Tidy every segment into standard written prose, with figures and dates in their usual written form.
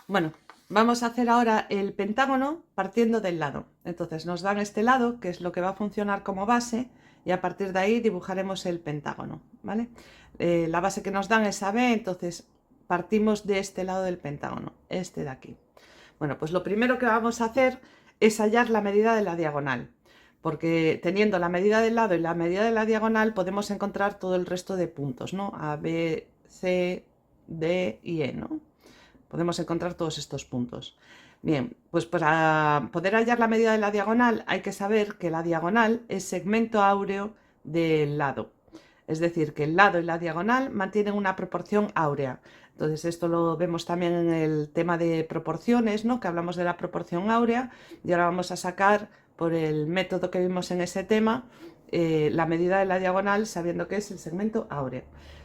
Bueno, vamos a hacer ahora el pentágono partiendo del lado. Entonces nos dan este lado, que es lo que va a funcionar como base, y a partir de ahí dibujaremos el pentágono, ¿vale? La base que nos dan es AB, entonces partimos de este lado del pentágono, este de aquí. Bueno, pues lo primero que vamos a hacer es hallar la medida de la diagonal, porque teniendo la medida del lado y la medida de la diagonal podemos encontrar todo el resto de puntos, ¿no? A, B, C, D y E, ¿no? Podemos encontrar todos estos puntos. Bien, pues para poder hallar la medida de la diagonal hay que saber que la diagonal es segmento áureo del lado. Es decir, que el lado y la diagonal mantienen una proporción áurea. Entonces esto lo vemos también en el tema de proporciones, ¿no? Que hablamos de la proporción áurea y ahora vamos a sacar por el método que vimos en ese tema la medida de la diagonal sabiendo que es el segmento áureo.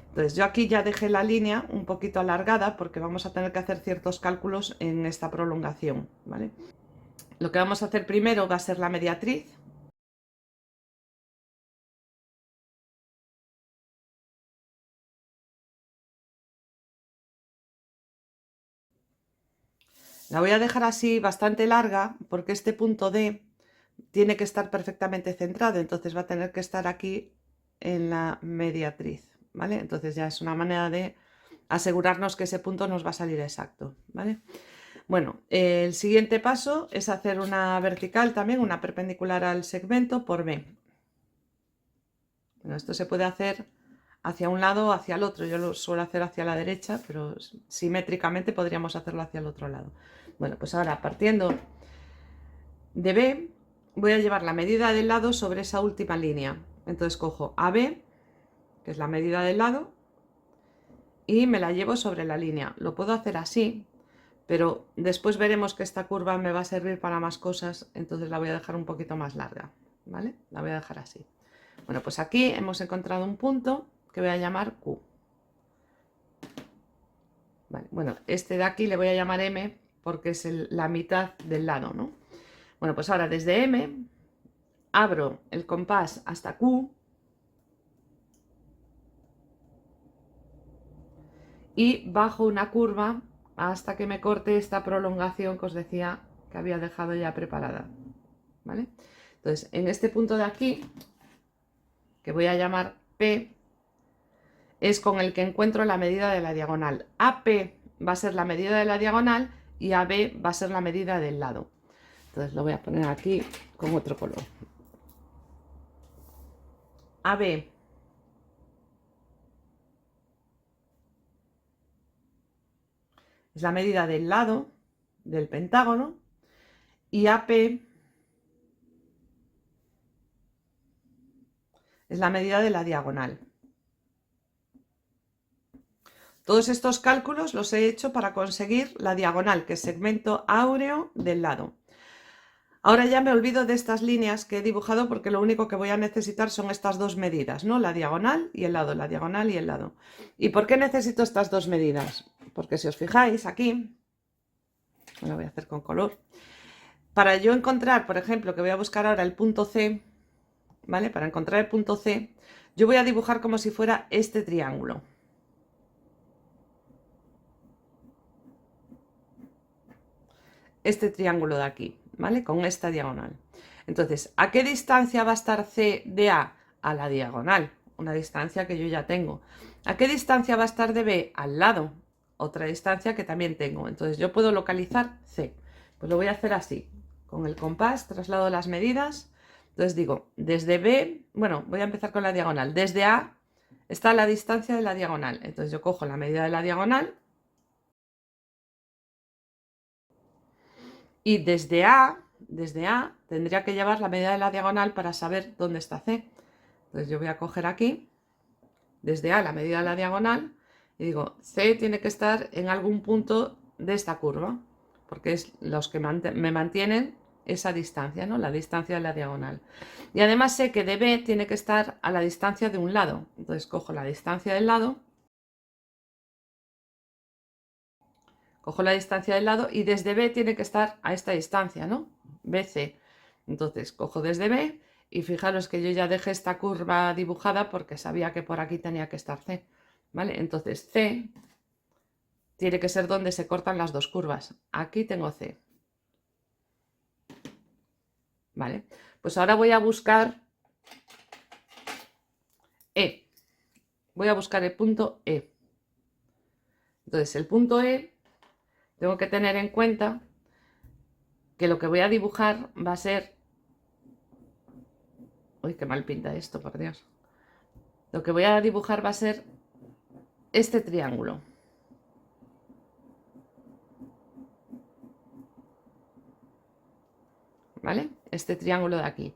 Entonces yo aquí ya dejé la línea un poquito alargada porque vamos a tener que hacer ciertos cálculos en esta prolongación, ¿vale? Lo que vamos a hacer primero va a ser la mediatriz. La voy a dejar así bastante larga porque este punto D tiene que estar perfectamente centrado, entonces va a tener que estar aquí en la mediatriz, ¿vale? Entonces ya es una manera de asegurarnos que ese punto nos va a salir exacto, ¿vale? Bueno, el siguiente paso es hacer una vertical también, una perpendicular al segmento por B. Bueno, esto se puede hacer hacia un lado o hacia el otro. Yo lo suelo hacer hacia la derecha, pero simétricamente podríamos hacerlo hacia el otro lado. Bueno, pues ahora partiendo de B, voy a llevar la medida del lado sobre esa última línea. Entonces cojo AB, que es la medida del lado, y me la llevo sobre la línea. Lo puedo hacer así, pero después veremos que esta curva me va a servir para más cosas, entonces la voy a dejar un poquito más larga, ¿vale? La voy a dejar así. Bueno, pues aquí hemos encontrado un punto que voy a llamar Q. Vale, bueno, este de aquí le voy a llamar M porque es la mitad del lado, ¿no? Bueno, pues ahora desde M abro el compás hasta Q y bajo una curva hasta que me corte esta prolongación que os decía que había dejado ya preparada, ¿vale? Entonces, en este punto de aquí, que voy a llamar P, es con el que encuentro la medida de la diagonal. AP va a ser la medida de la diagonal y AB va a ser la medida del lado. Entonces lo voy a poner aquí con otro color. AB es la medida del lado del pentágono y AP es la medida de la diagonal. Todos estos cálculos los he hecho para conseguir la diagonal, que es segmento áureo del lado. Ahora ya me olvido de estas líneas que he dibujado porque lo único que voy a necesitar son estas dos medidas, ¿no? La diagonal y el lado, la diagonal y el lado. ¿Y por qué necesito estas dos medidas? Porque si os fijáis aquí, lo voy a hacer con color, para yo encontrar, por ejemplo, que voy a buscar ahora el punto C, ¿vale? Para encontrar el punto C, yo voy a dibujar como si fuera este triángulo. Este triángulo de aquí, ¿vale? Con esta diagonal. Entonces, ¿a qué distancia va a estar C de A? A la diagonal, una distancia que yo ya tengo. ¿A qué distancia va a estar de B? Al lado, otra distancia que también tengo. Entonces yo puedo localizar C. Pues lo voy a hacer así, con el compás, traslado las medidas. Entonces digo, desde B, bueno, voy a empezar con la diagonal. Desde A está la distancia de la diagonal. Entonces yo cojo la medida de la diagonal y desde A tendría que llevar la medida de la diagonal para saber dónde está C. Entonces yo voy a coger aquí, desde A la medida de la diagonal, y digo, C tiene que estar en algún punto de esta curva, porque es los que me mantienen esa distancia, ¿no? La distancia de la diagonal. Y además sé que de B tiene que estar a la distancia de un lado. Entonces cojo la distancia del lado, y desde B tiene que estar a esta distancia, ¿no? BC. Entonces cojo desde B y fijaros que yo ya dejé esta curva dibujada porque sabía que por aquí tenía que estar C, ¿vale? Entonces C tiene que ser donde se cortan las dos curvas. Aquí tengo C. Vale, pues ahora voy a buscar E. Voy a buscar el punto E. Entonces, el punto E, tengo que tener en cuenta que lo que voy a dibujar va a ser... Uy, qué mal pinta esto, por Dios. Lo que voy a dibujar va a ser este triángulo. ¿Vale? Este triángulo de aquí.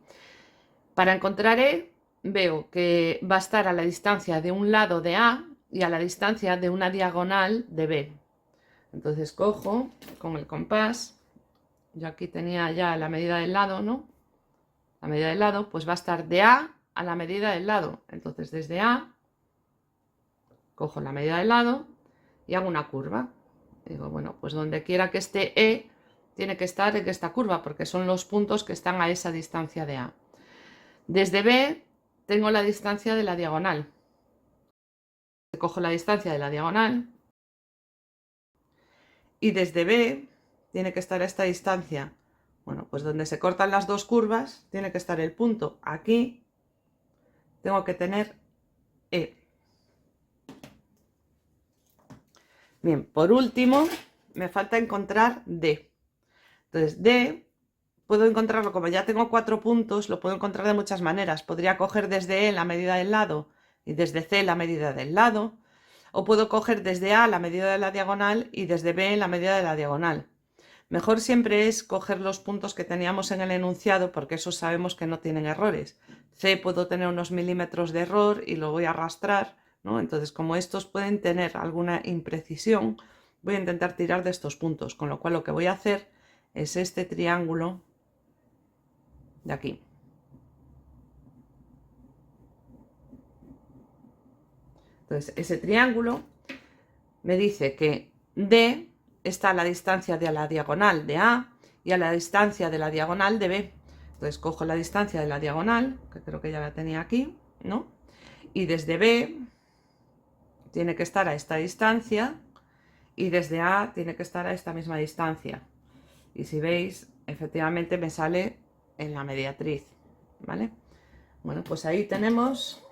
Para encontrar E, veo que va a estar a la distancia de un lado de A y a la distancia de una diagonal de B. Entonces cojo con el compás, yo aquí tenía ya la medida del lado, ¿no? La medida del lado, pues va a estar de A a la medida del lado. Entonces desde A, cojo la medida del lado y hago una curva. Digo, bueno, pues donde quiera que esté E, tiene que estar en esta curva, porque son los puntos que están a esa distancia de A. Desde B tengo la distancia de la diagonal. Cojo la distancia de la diagonal y desde B tiene que estar a esta distancia. Bueno, pues donde se cortan las dos curvas tiene que estar el punto. Aquí tengo que tener E. Bien, por último me falta encontrar D. Entonces D puedo encontrarlo, como ya tengo 4 puntos, lo puedo encontrar de muchas maneras. Podría coger desde E la medida del lado y desde C la medida del lado. O puedo coger desde A la medida de la diagonal y desde B la medida de la diagonal. Mejor siempre es coger los puntos que teníamos en el enunciado, porque esos sabemos que no tienen errores. C puedo tener unos milímetros de error y lo voy a arrastrar, ¿no? Entonces, como estos pueden tener alguna imprecisión, voy a intentar tirar de estos puntos, con lo cual lo que voy a hacer es este triángulo de aquí. Entonces, ese triángulo me dice que D está a la distancia de la diagonal de A y a la distancia de la diagonal de B. Entonces cojo la distancia de la diagonal, que creo que ya la tenía aquí, ¿no? Y desde B tiene que estar a esta distancia y desde A tiene que estar a esta misma distancia. Y si veis, efectivamente me sale en la mediatriz, ¿vale? Bueno, pues ahí tenemos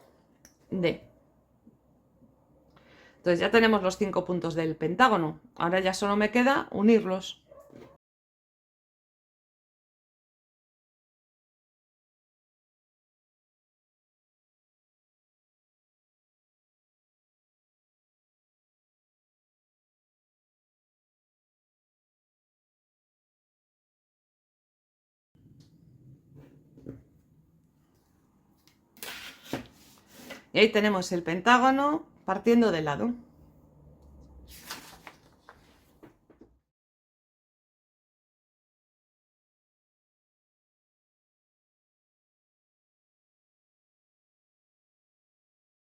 D. Entonces ya tenemos los 5 puntos del pentágono. Ahora ya solo me queda unirlos. Y ahí tenemos el pentágono partiendo de lado.